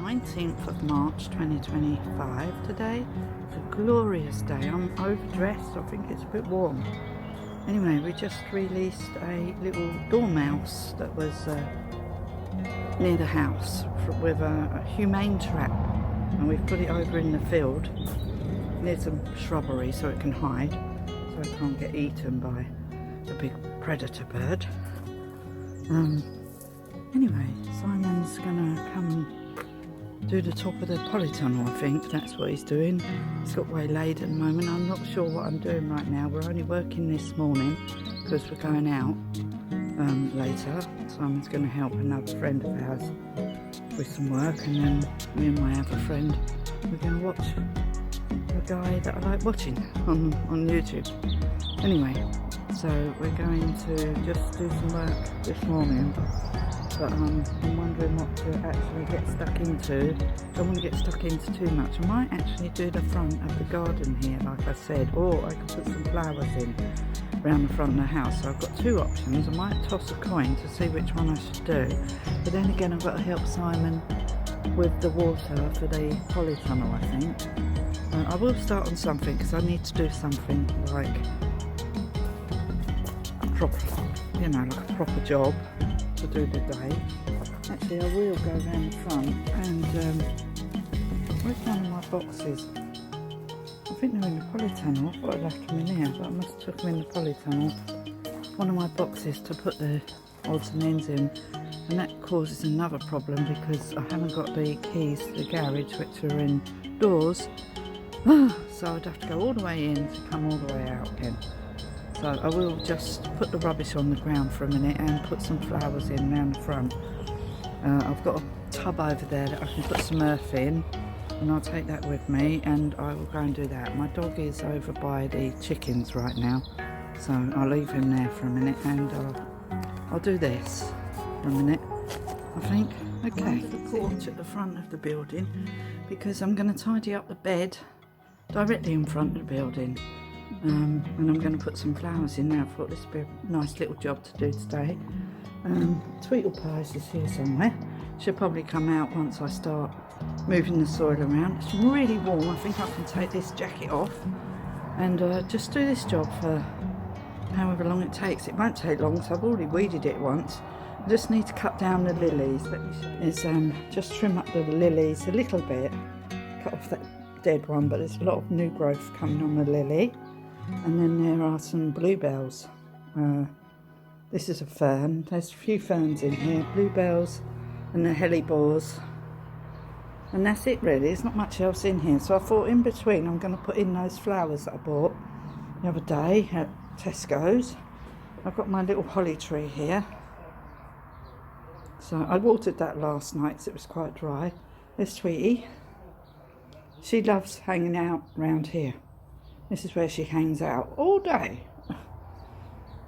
19th of March 2025 today. It's a glorious day. I'm overdressed, I think it's a bit warm. Anyway, we just released a little dormouse that was near the house with a humane trap, and we've put it over in the field near some shrubbery so it can hide, so it can't get eaten by a big predator bird. Anyway, Simon's gonna come and do the top of the polytunnel. I think that's what he's doing. He's got waylaid at the moment. I'm not sure what I'm doing right now. We're only working this morning because we're going out later. Simon's going to help another friend of ours with some work, and then me and my other friend, we're going to watch a guy that I like watching on YouTube. Anyway, so we're going to just do some work this morning, but I'm wondering what to actually get stuck into. Don't want to get stuck into too much. I might actually do the front of the garden here, like I said, or I could put some flowers in around the front of the house. So I've got two options. I might toss a coin to see which one I should do, but then again I've got to help Simon with the water for the polytunnel, I think. I will start on something because I need to do something like a proper, you know, like a proper job to do the day. Actually, I will go around the front and where's one of my boxes? I think they're in the polytunnel. I thought I left them in here, but I must have took them in the polytunnel. One of my boxes to put the odds and ends in, and that causes another problem because I haven't got the keys to the garage, which are indoors. So I'd have to go all the way in to come all the way out again. So I will just put the rubbish on the ground for a minute and put some flowers in around the front. I've got a tub over there that I can put some earth in, and I'll take that with me and I will go and do that. My dog is over by the chickens right now, so I'll leave him there for a minute and I'll do this for a minute, I think. Okay, the porch at the front of the building because I'm going to tidy up the bed directly in front of the building. And I'm going to put some flowers in there. I thought this would be a nice little job to do today. Tweedle Pies is here somewhere. She'll probably come out once I start moving the soil around. It's really warm. I think I can take this jacket off and just do this job for however long it takes. It won't take long, so I've already weeded it once. I just need to cut down the lilies. It's just trim up the lilies a little bit. Cut off that dead one, but there's a lot of new growth coming on the lily. And then there are some bluebells. This is a fern. There's a few ferns in here. Bluebells and the hellebores. And that's it really. There's not much else in here. So I thought in between I'm going to put in those flowers that I bought the other day at Tesco's. I've got my little holly tree here. So I watered that last night because it was quite dry. There's Tweety. She loves hanging out round here. This is where she hangs out all day.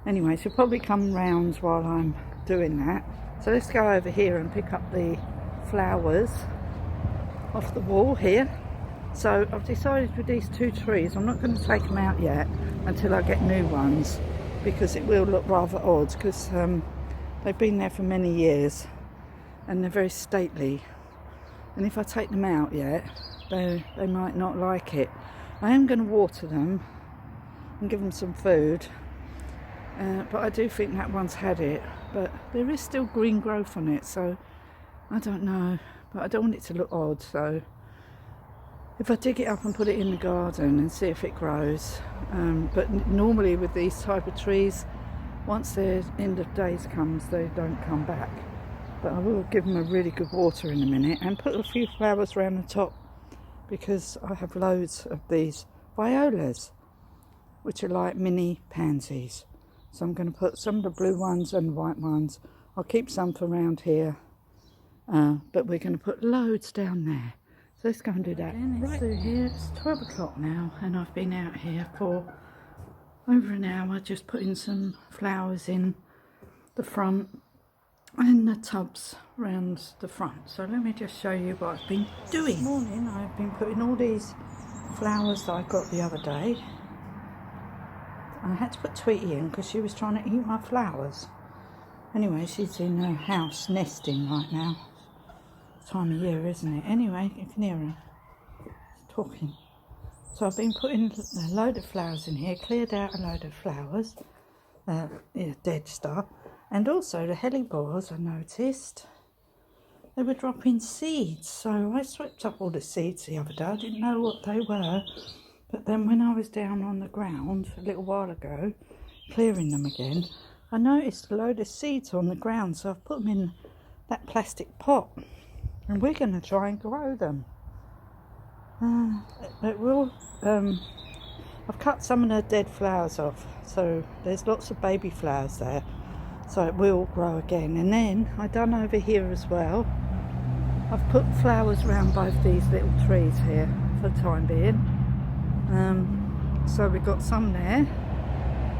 Anyway, she'll probably come round while I'm doing that. So let's go over here and pick up the flowers off the wall here. So I've decided with these two trees, I'm not going to take them out yet until I get new ones, because it will look rather odd because they've been there for many years and they're very stately. And if I take them out yet, they might not like it. I am going to water them and give them some food, but I do think that one's had it, but there is still green growth on it, so I don't know, but I don't want it to look odd. So if I dig it up and put it in the garden and see if it grows, but normally with these type of trees, once their end of days comes, they don't come back. But I will give them a really good water in a minute and put a few flowers around the top, because I have loads of these violas, which are like mini pansies. So I'm going to put some of the blue ones and white ones. I'll keep some for around here, but we're going to put loads down there. So let's go and do that. Right through here, it's 12 o'clock now, and I've been out here for over an hour just putting some flowers in the front and the tubs around the front. So let me just show you what I've been doing. This morning I've been putting all these flowers that I got the other day. I had to put Tweety in because she was trying to eat my flowers. Anyway, she's in her house nesting right now. time of year, isn't it? Anyway, you can hear her talking. So I've been putting a load of flowers in here, cleared out a load of flowers, dead stuff, and also the hellebores, I noticed, they were dropping seeds. So I swept up all the seeds the other day. I didn't know what they were, but then when I was down on the ground a little while ago, clearing them again, I noticed a load of seeds on the ground, so I've put them in that plastic pot, and we're going to try and grow them. I've cut some of the dead flowers off, so there's lots of baby flowers there, so it will grow again. And then I done over here as well, I've put flowers around both these little trees here for the time being. So we've got some there.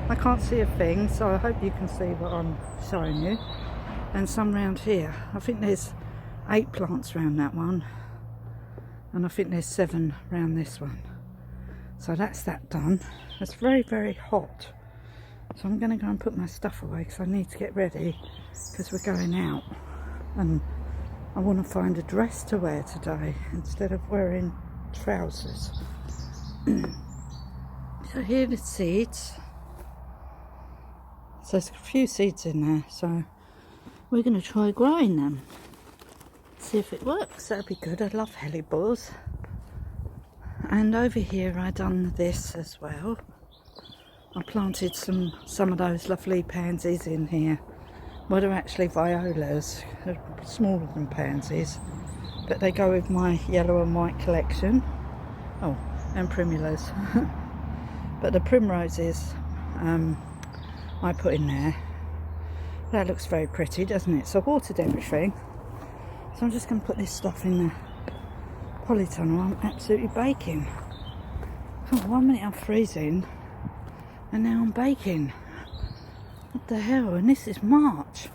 I can't see a thing, so I hope you can see what I'm showing you. And some round here. I think there's 8 plants around that one, and I think there's 7 around this one. So that's that done. It's very, very hot, so I'm going to go and put my stuff away because I need to get ready, because we're going out and I want to find a dress to wear today instead of wearing trousers. So here are the seeds. So there's a few seeds in there, so we're going to try growing them, see if it works. That'd be good. I love hellebores. And over here I done this as well. I planted some of those lovely pansies in here. Well, they're actually violas. They're smaller than pansies, but they go with my yellow and white collection. Oh, and primulas. But the primroses I put in there. That looks very pretty, doesn't it? So I watered everything. So I'm just going to put this stuff in the polytunnel. I'm absolutely baking. Oh, 1 minute I'm freezing and now I'm baking. What the hell? And this is March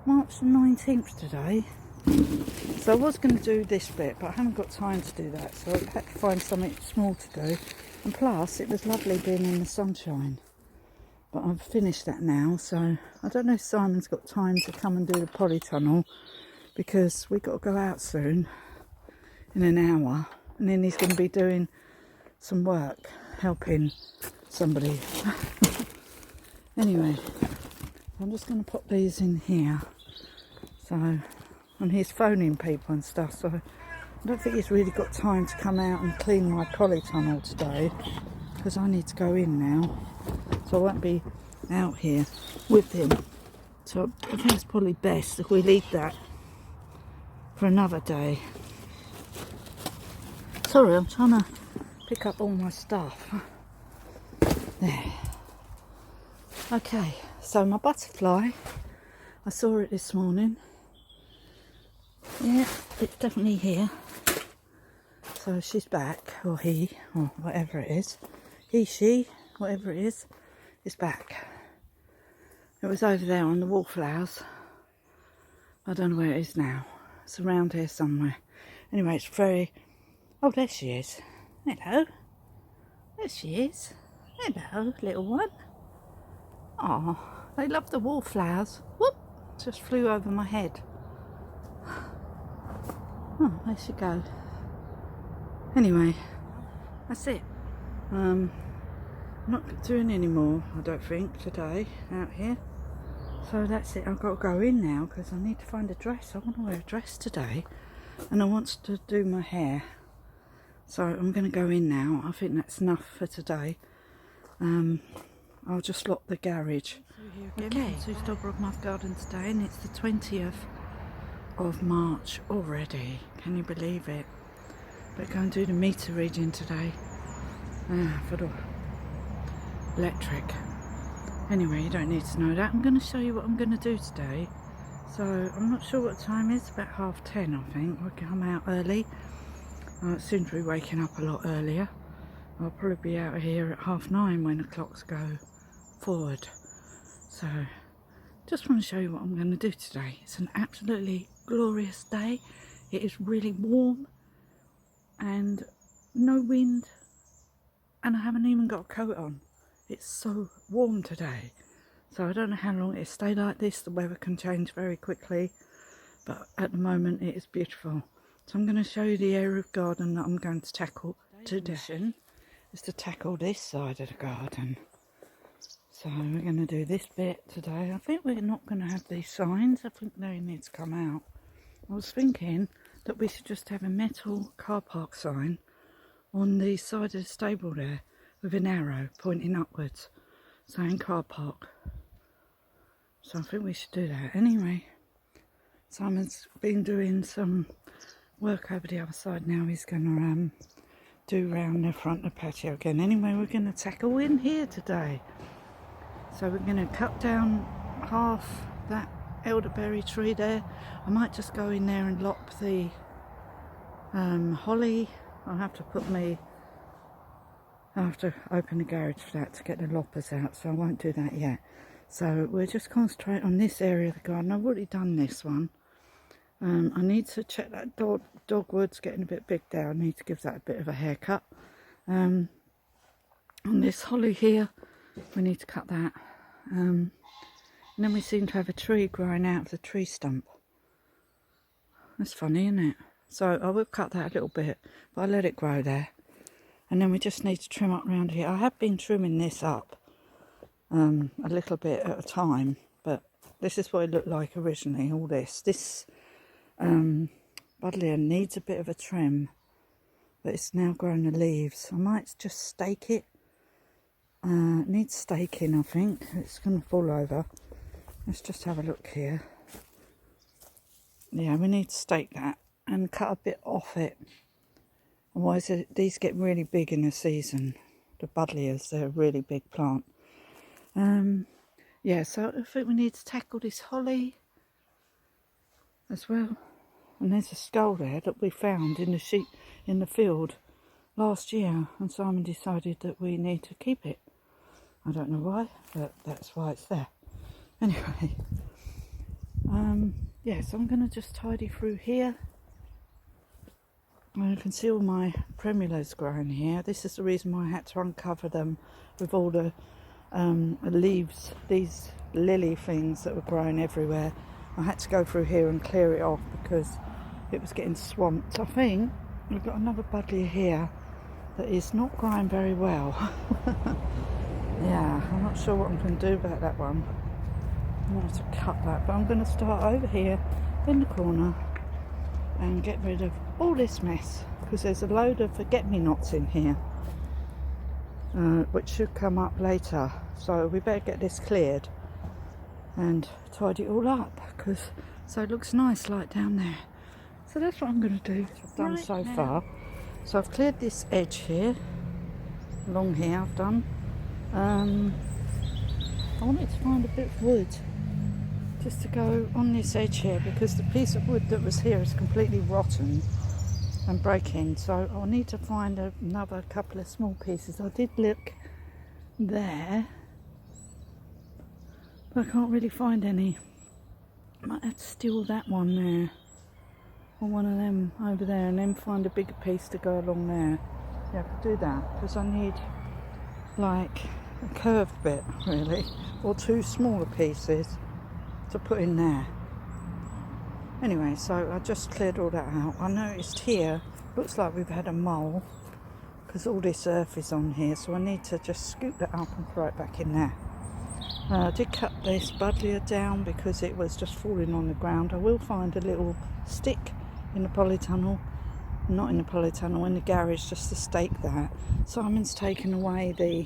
the 19th today. So I was going to do this bit, but I haven't got time to do that, so I had to find something small to do. And plus it was lovely being in the sunshine, but I've finished that now. So I don't know if Simon's got time to come and do the polytunnel, because we've got to go out soon in an hour, and then he's going to be doing some work, helping somebody. Anyway, I'm just going to pop these in here. So, and he's phoning people and stuff, so I don't think he's really got time to come out and clean my polytunnel today, because I need to go in now, so I won't be out here with him. So I think it's probably best if we leave that for another day. Sorry, I'm trying to pick up all my stuff. There. Okay, so my butterfly, I saw it this morning. Yeah, it's definitely here. So she's back, or he, or whatever it is. He, she, whatever it is back. It was over there on the wallflowers. I don't know where it is now. It's around here somewhere. Anyway, it's very... Oh, there she is. Hello. There she is. Hello, little one. Oh, they love the wallflowers. Whoop! Just flew over my head. Oh, there she goes. Anyway, that's it. I'm not doing any more, I don't think, today out here. So that's it. I've got to go in now because I need to find a dress. I want to wear a dress today, and I want to do my hair. So I'm going to go in now. I think that's enough for today. I'll just lock the garage. Okay, to Dolbrodmaeth Garden today, and it's the 20th of March already. Can you believe it? But go and do the meter reading today for the electric. Anyway, you don't need to know that. I'm going to show you what I'm going to do today. So I'm not sure what time it is. About 10:30, I think. We'll come out early. Soon to be waking up a lot earlier. I'll probably be out of here at 9:30 when the clocks go forward. So just want to show you what I'm going to do today. It's an absolutely glorious day. It is really warm and no wind, and I haven't even got a coat on. It's so warm today. So I don't know how long it'll stay like this. The weather can change very quickly, but at the moment it is beautiful. So I'm going to show you the area of garden that I'm going to tackle today. Is to tackle this side of the garden. So we're going to do this bit today. I think we're not going to have these signs. I think they need to come out. I was thinking that we should just have a metal car park sign on the side of the stable there with an arrow pointing upwards saying car park. So I think we should do that. Anyway, Simon's been doing some work over the other side now. He's going to do round the front of the patio again. Anyway, we're going to tackle in here today. So we're going to cut down half that elderberry tree there. I might just go in there and lop the holly. I'll have to open the garage for that to get the loppers out, so I won't do that yet. So we'll just concentrate on this area of the garden. I've already done this one. I need to check that dogwood's getting a bit big there. I need to give that a bit of a haircut. On this holly here, we need to cut that. And then we seem to have a tree growing out of the tree stump. That's funny, isn't it? So I will cut that a little bit, but I'll let it grow there. And then we just need to trim up around here. I have been trimming this up a little bit at a time, but this is what it looked like originally, all this. This buddleia needs a bit of a trim, but it's now growing the leaves. I might just stake it. It needs staking, I think. It's going to fall over. Let's just have a look here. Yeah, we need to stake that and cut a bit off it. Otherwise, these get really big in the season. The buddleias, they're a really big plant. Yeah, so I think we need to tackle this holly as well. And there's a skull there that we found in the field last year, and Simon decided that we need to keep it. I don't know why, but that's why it's there. Anyway, yeah, so I'm going to just tidy through here. And you can see all my primulas growing here. This is the reason why I had to uncover them with all the leaves, these lily things that were growing everywhere. I had to go through here and clear it off because it was getting swamped. I think we've got another buddleia here that is not growing very well. Yeah, I'm not sure what I'm going to do about that one. I'm going to have to cut that, but I'm going to start over here in the corner and get rid of all this mess, because there's a load of forget-me-nots in here which should come up later. So we better get this cleared and tidy it all up, so it looks nice like down there. So that's what I'm going to do. I've done right so now. Far. So I've cleared this edge here, along here I've done. I wanted to find a bit of wood just to go on this edge here, because the piece of wood that was here is completely rotten and breaking, so I'll need to find another couple of small pieces. I did look there, but I can't really find any. I might have to steal that one there, or one of them over there, and then find a bigger piece to go along there. Yeah, I could do that, because I need like a curved bit really, or two smaller pieces to put in there. Anyway, so I just cleared all that out. I noticed here, looks like we've had a mole, because all this earth is on here, so I need to just scoop that up and throw it back in there. I did cut this buddleia down because it was just falling on the ground. I will find a little stick in the polytunnel, not in the polytunnel, in the garage, just to stake that. Simon's taken away the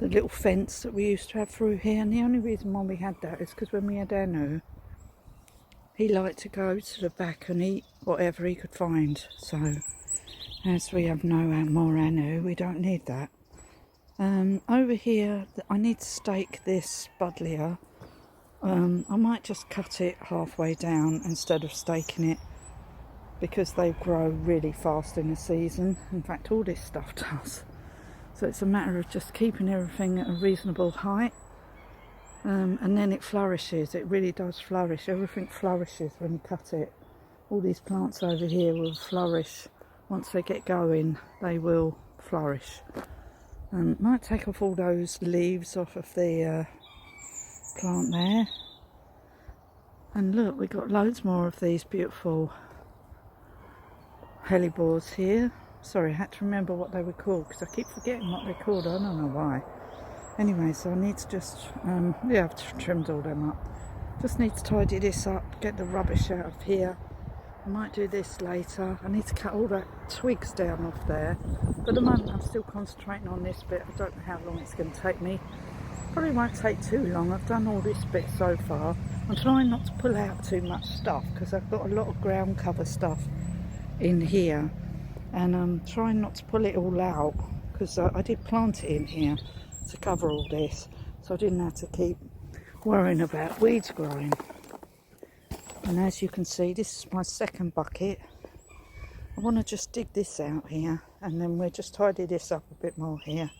little fence that we used to have through here, and the only reason why we had that is because when we had Anu, he liked to go to the back and eat whatever he could find. So as we have no more Anu, we don't need that. Over here I need to stake this buddleia. I might just cut it halfway down instead of staking it, because they grow really fast in the season. In fact, all this stuff does. So it's a matter of just keeping everything at a reasonable height, and then it flourishes. It really does flourish. Everything flourishes when you cut it. All these plants over here will flourish. Once they get going, they will flourish. Might take off all those leaves off of the plant there. And look, we got loads more of these beautiful hellebores here. Sorry, I had to remember what they were called because I keep forgetting what they're called. I don't know why. Anyway, so I need to just, yeah, I've trimmed all them up. Just need to tidy this up, get the rubbish out of here. I might do this later. I need to cut all the twigs down off there. But at the moment I'm still concentrating on this bit. I don't know how long it's going to take me. Probably won't take too long. I've done all this bit so far. I'm trying not to pull out too much stuff because I've got a lot of ground cover stuff in here. And I'm trying not to pull it all out because I did plant it in here to cover all this. So I didn't have to keep worrying about weeds growing. And as you can see, this is my second bucket. I want to just dig this out here and then we'll just tidy this up a bit more here.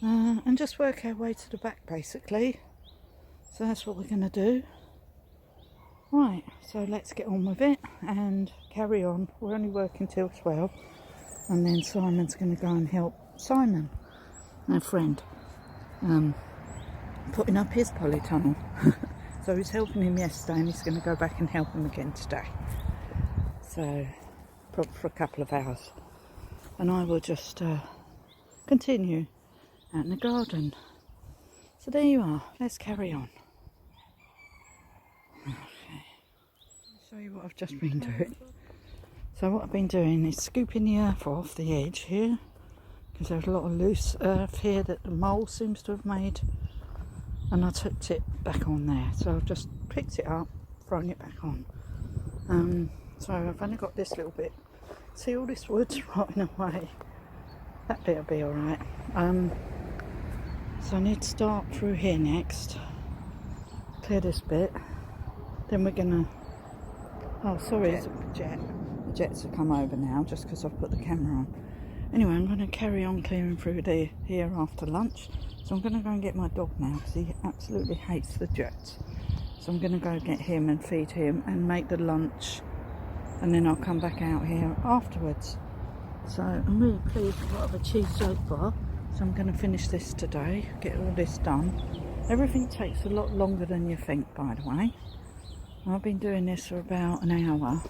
And just work our way to the back basically. So that's what we're going to do. Right, so let's get on with it and carry on. We're only working till 12 and then Simon's going to go and help Simon, our friend, putting up his polytunnel. So he's helping him yesterday and he's going to go back and help him again today. So, probably for a couple of hours. And I will just continue out in the garden. So there you are, let's carry on. Okay, I'll show you what I've just been doing. So what I've been doing is scooping the earth off the edge here, because there's a lot of loose earth here that the mole seems to have made. And I took it back on there, so I've just picked it up, thrown it back on. So I've only got this little bit. See, all this wood's rotting away. That bit'll be alright. So I need to start through here next. Clear this bit. Then we're gonna... Oh, sorry, it's a jet. The jets have come over now, just because I've put the camera on. Anyway, I'm going to carry on clearing through here after lunch. So I'm going to go and get my dog now because he absolutely hates the jets. So I'm going to go get him and feed him and make the lunch. And then I'll come back out here afterwards. So I'm really pleased with what I've achieved so far. So I'm going to finish this today, get all this done. Everything takes a lot longer than you think, by the way. I've been doing this for about an hour.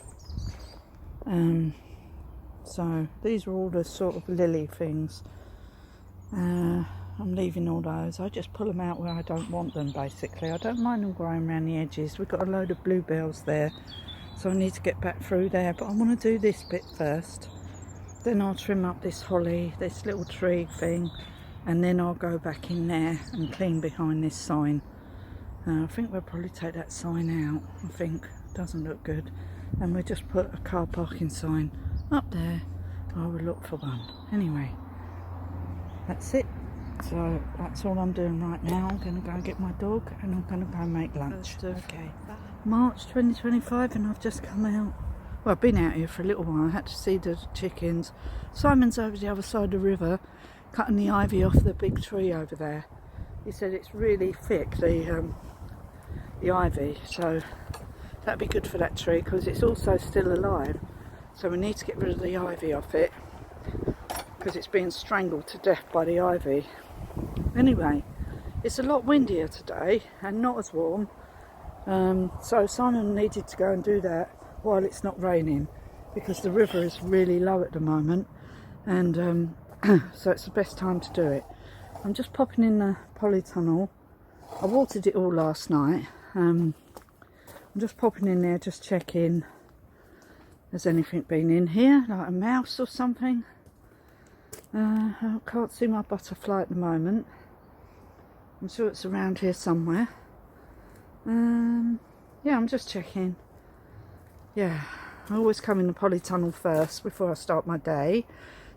So these are all the sort of lily things. I'm leaving all those. I just pull them out where I don't want them basically. I don't mind them growing around the edges. We've got a load of bluebells there, so I need to get back through there. But I want to do this bit first. Then I'll trim up this holly, this little tree thing, and then I'll go back in there and clean behind this sign. I think we'll probably take that sign out. I think it doesn't look good. And we'll just put a car parking sign up there. I will look for one. Anyway, that's it. So that's all I'm doing right now. I'm going to go and get my dog and I'm going to go and make lunch. Okay. March 2025 and I've just come out. Well, I've been out here for a little while. I had to see the chickens. Simon's over the other side of the river cutting the ivy off the big tree over there. He said it's really thick, the ivy, so that'd be good for that tree because it's also still alive. So we need to get rid of the ivy off it because it's being strangled to death by the ivy. Anyway, it's a lot windier today and not as warm. So Simon needed to go and do that while it's not raining because the river is really low at the moment and so it's the best time to do it. I'm just popping in the polytunnel. I watered it all last night. I'm just popping in there, just checking has anything been in here, like a mouse or something. I can't see my butterfly at the moment. I'm sure it's around here somewhere. Yeah, I'm just checking. Yeah, I always come in the polytunnel first before I start my day,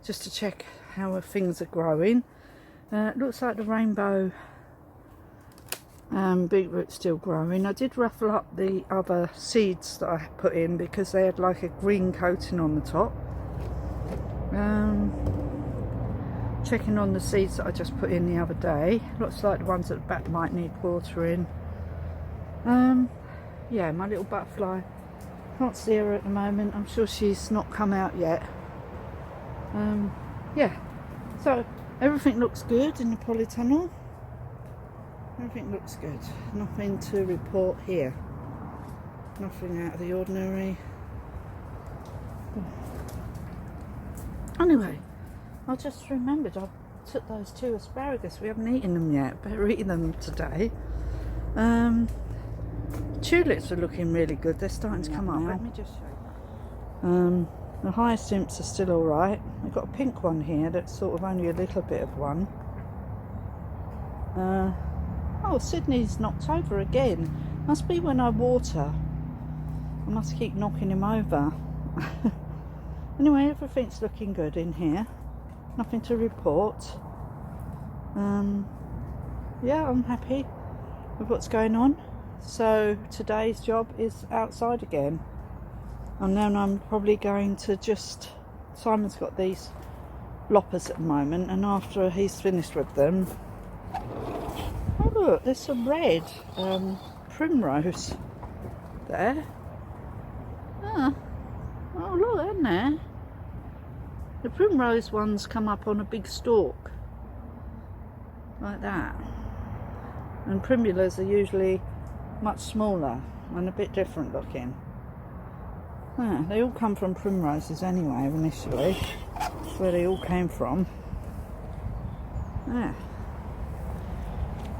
just to check how things are growing. It looks like the rainbow beetroot's still growing. I did ruffle up the other seeds that I put in because they had like a green coating on the top. Checking on the seeds that I just put in the other day. Looks like the ones at the back might need watering. Yeah, my little butterfly. Can't see her at the moment. I'm sure she's not come out yet. Yeah, so everything looks good in the polytunnel. Everything looks good. Nothing to report here. Nothing out of the ordinary. Anyway, I just remembered I took those 2 asparagus. We haven't eaten them yet. Better eat them today. Tulips are looking really good. They're starting to come up. Let me just show you. The hyacinths are still alright. We've got a pink one here that's sort of only a little bit of one. Oh, Sydney's knocked over again. Must be when I water. I must keep knocking him over. Anyway, everything's looking good in here. Nothing to report. Yeah, I'm happy with what's going on. So today's job is outside again. And then I'm probably going to just... Simon's got these loppers at the moment, and after he's finished with them... Oh look, there's some red primrose there. Oh look, isn't there? The primrose ones come up on a big stalk. Like that. And primulas are usually much smaller and a bit different looking. They all come from primroses anyway, initially. That's where they all came from.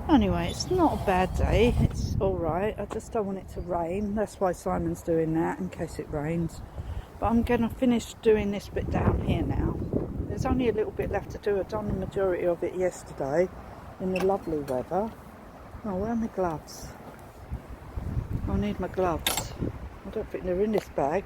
Anyway, it's not a bad day. It's alright. I just don't want it to rain. That's why Simon's doing that, in case it rains. But I'm going to finish doing this bit down here now. There's only a little bit left to do. I've done the majority of it yesterday in the lovely weather. Oh, where are my gloves? I need my gloves. I don't think they're in this bag.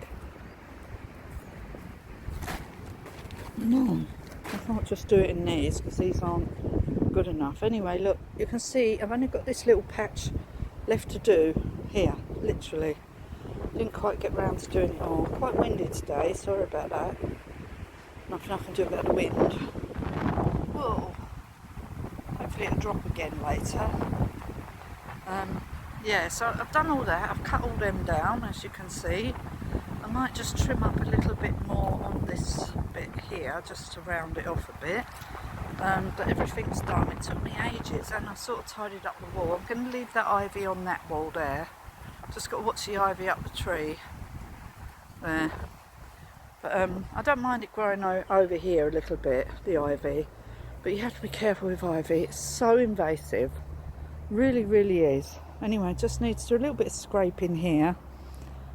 No, I can't just do it in these because these aren't good enough. Anyway, look, you can see I've only got this little patch left to do here, literally. Didn't quite get round to doing it all. Quite windy today, sorry about that. Nothing I can do about the wind. Whoa. Hopefully it'll drop again later. Yeah, so I've done all that. I've cut all them down, as you can see. I might just trim up a little bit more on this bit here, just to round it off a bit. But everything's done. It took me ages, and I sort of tidied up the wall. I'm going to leave that ivy on that wall there. Just got to watch the ivy up the tree there. But I don't mind it growing over here a little bit, the ivy. But you have to be careful with ivy. It's so invasive. Really, really is. Anyway, just needs to do a little bit of scraping here.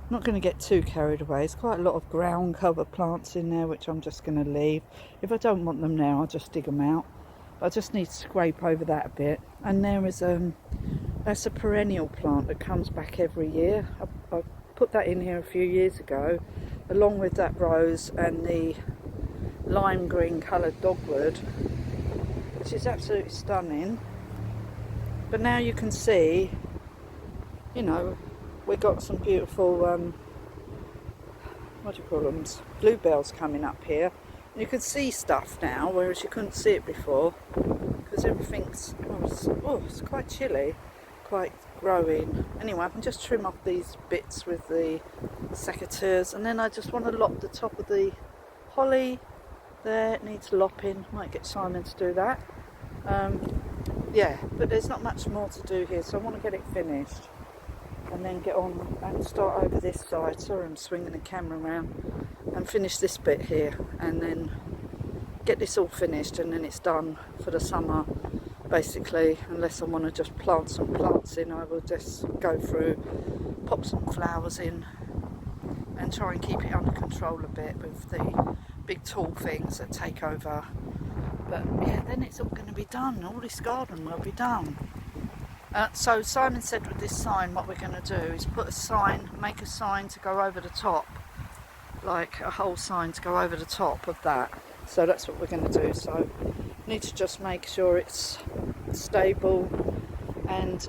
Not going to get too carried away. There's quite a lot of ground cover plants in there, which I'm just going to leave. If I don't want them now, I'll just dig them out. But I just need to scrape over that a bit. And there is that's a perennial plant that comes back every year. I put that in here a few years ago, along with that rose and the lime green coloured dogwood, which is absolutely stunning. But now you can see, you know, we got some beautiful, what do you call them, bluebells coming up here. And you can see stuff now, whereas you couldn't see it before, because everything's, it's quite chilly, quite growing. Anyway, I can just trim off these bits with the secateurs, and then I just want to lop the top of the holly there. It needs lopping. Might get Simon to do that. Yeah, but there's not much more to do here, so I want to get it finished and then get on and start over this side. Sorry, I'm swinging the camera around, and finish this bit here, and then get this all finished, and then it's done for the summer basically. Unless I want to just plant some plants in, I will just go through, pop some flowers in, and try and keep it under control a bit with the big tall things that take over. But yeah, then it's all going to be done. All this garden will be done. So Simon said with this sign, what we're going to do is put a sign, make a sign to go over the top, like a whole sign to go over the top of that. So that's what we're going to do. So need to just make sure it's stable and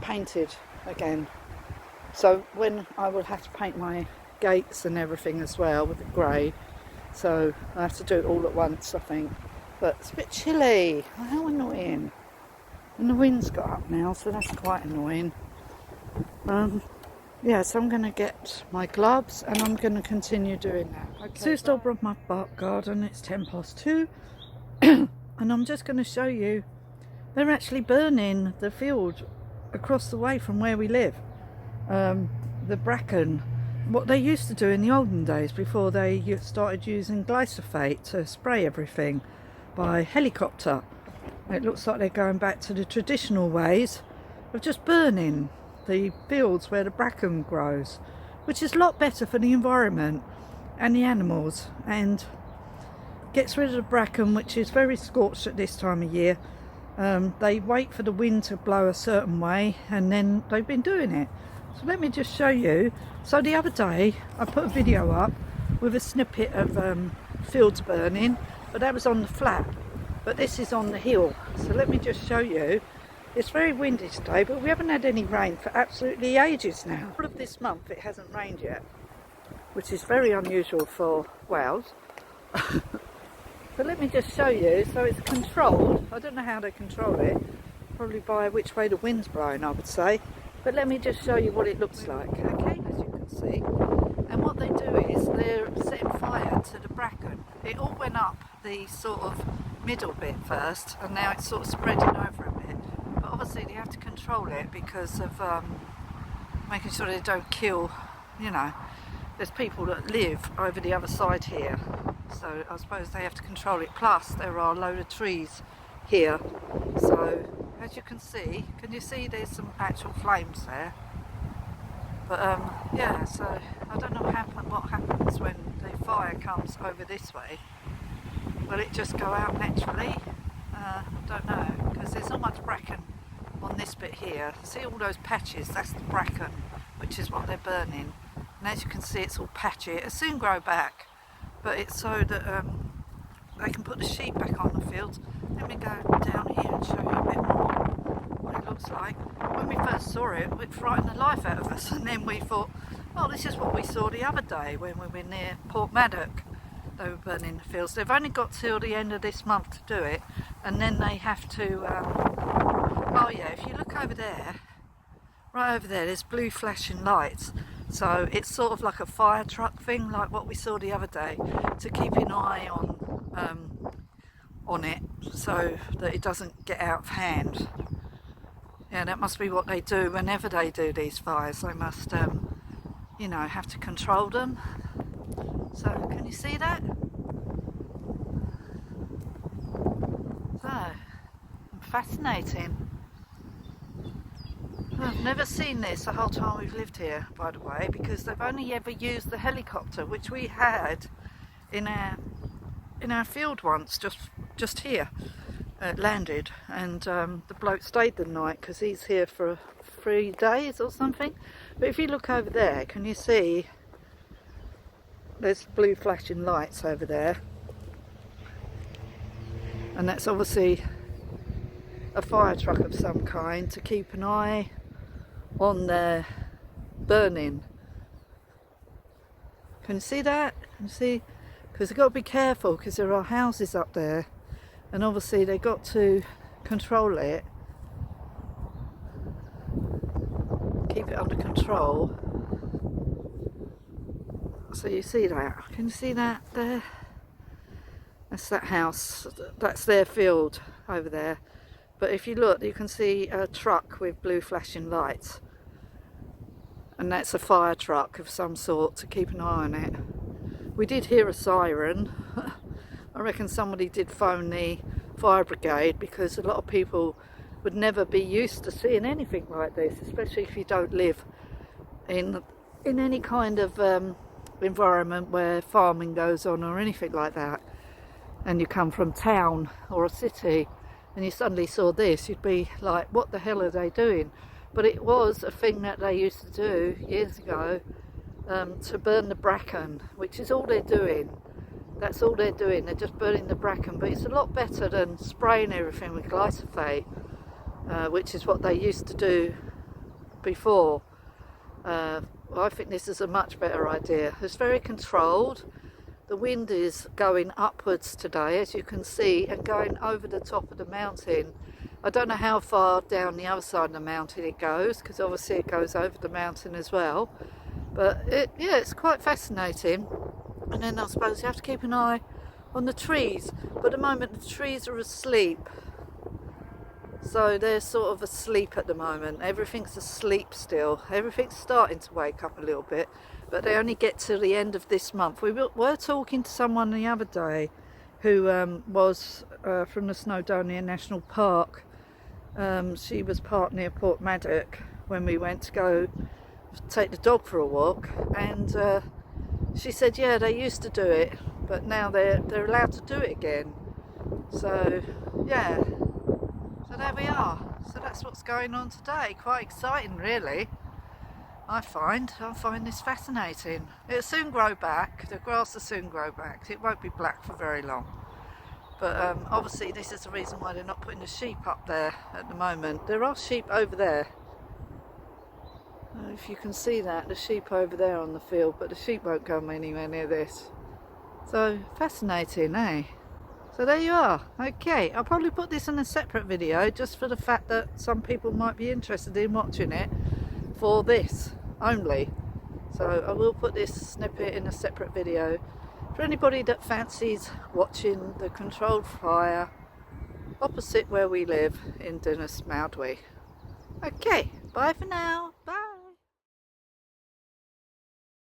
painted again. So when I will have to paint my gates and everything as well with the grey. So I have to do it all at once, I think. But it's a bit chilly. How annoying. And the wind's got up now, so that's quite annoying. Yeah, so I'm going to get my gloves and I'm going to continue doing that. Okay, Sue's Dolbrodmaeth garden, it's 2:10. And I'm just going to show you, they're actually burning the field across the way from where we live. the bracken, what they used to do in the olden days before they started using glyphosate to spray everything by helicopter. It looks like they're going back to the traditional ways of just burning the fields where the bracken grows, which is a lot better for the environment and the animals, and gets rid of the bracken, which is very scorched at this time of year. They wait for the wind to blow a certain way, and then they've been doing it. So let me just show you. So the other day I put a video up with a snippet of fields burning, but that was on the flat, but this is on the hill. So let me just show you. It's very windy today, but we haven't had any rain for absolutely ages now. All of this month it hasn't rained yet, which is very unusual for Wales. But let me just show you. So it's controlled. I don't know how they control it, probably by which way the wind's blowing, I would say. But let me just show you what it looks like, okay, as you can see. And what they do is they're setting fire to the bracken. It all went up the sort of middle bit first, and now it's sort of spreading over a bit. But obviously they have to control it because of making sure they don't kill, you know, there's people that live over the other side here. So I suppose they have to control it. Plus there are a load of trees here. So as you can see there's some actual flames there. But yeah, so I don't know what happens when the fire comes over this way. Will it just go out naturally? I don't know, because there's not much bracken on this bit here. See all those patches? That's the bracken, which is what they're burning. And as you can see, it's all patchy. It'll soon grow back, but it's so that they can put the sheep back on the fields. Let me go down here and show you a bit more what it looks like. When we first saw it, it frightened the life out of us, and then we thought, oh, this is what we saw the other day when we were near Port Maddock. They were burning the fields. They've only got till the end of this month to do it, and then they have to oh yeah, if you look over there, right over there, there's blue flashing lights. So it's sort of like a fire truck thing, like what we saw the other day, to keep an eye on it, so that it doesn't get out of hand. Yeah, that must be what they do whenever they do these fires. They must, you know, have to control them. So can you see that? So fascinating. I've never seen this the whole time we've lived here, by the way, because they've only ever used the helicopter, which we had in our field once, just here. It landed, and the bloke stayed the night because he's here for 3 days or something. But if you look over there, can you see there's blue flashing lights over there? And that's obviously a fire truck of some kind to keep an eye on their burning. Can you see that? Can you see? Because they've got to be careful, because there are houses up there, and obviously they've got to control it, keep it under control. So you see that? Can you see that there? That's that house, that's their field over there. But if you look, you can see a truck with blue flashing lights, and that's a fire truck of some sort to keep an eye on it. We did hear a siren. I reckon somebody did phone the fire brigade, because a lot of people would never be used to seeing anything like this, especially if you don't live in any kind of environment where farming goes on or anything like that, and you come from town or a city and you suddenly saw this, you'd be like, what the hell are they doing? But it was a thing that they used to do years ago, to burn the bracken, which is all they're doing. That's all they're doing, they're just burning the bracken. But it's a lot better than spraying everything with glyphosate, which is what they used to do before. I think this is a much better idea. It's very controlled. The wind is going upwards today, as you can see, and going over the top of the mountain. I don't know how far down the other side of the mountain it goes, because obviously it goes over the mountain as well. But yeah, it's quite fascinating. And then I suppose you have to keep an eye on the trees. But at the moment the trees are asleep. So they're sort of asleep at the moment. Everything's asleep still. Everything's starting to wake up a little bit, but they only get to the end of this month. We were talking to someone the other day who was from the Snowdonia National Park. She was parked near Port Maddock when we went to go take the dog for a walk, and she said, yeah, they used to do it, but now they're allowed to do it again. So yeah, so there we are. So that's what's going on today. Quite exciting, really. I find this fascinating. It'll soon grow back. The grass will soon grow back. It won't be black for very long. But obviously this is the reason why they're not putting the sheep up there at the moment. There are sheep over there. If you can see that, the sheep over there on the field, but the sheep won't come anywhere near this. So fascinating, eh? So there you are. Okay, I'll probably put this in a separate video just for the fact that some people might be interested in watching it for this only. So I will put this snippet in a separate video for anybody that fancies watching the controlled fire opposite where we live in Dormouse. Okay, bye for now.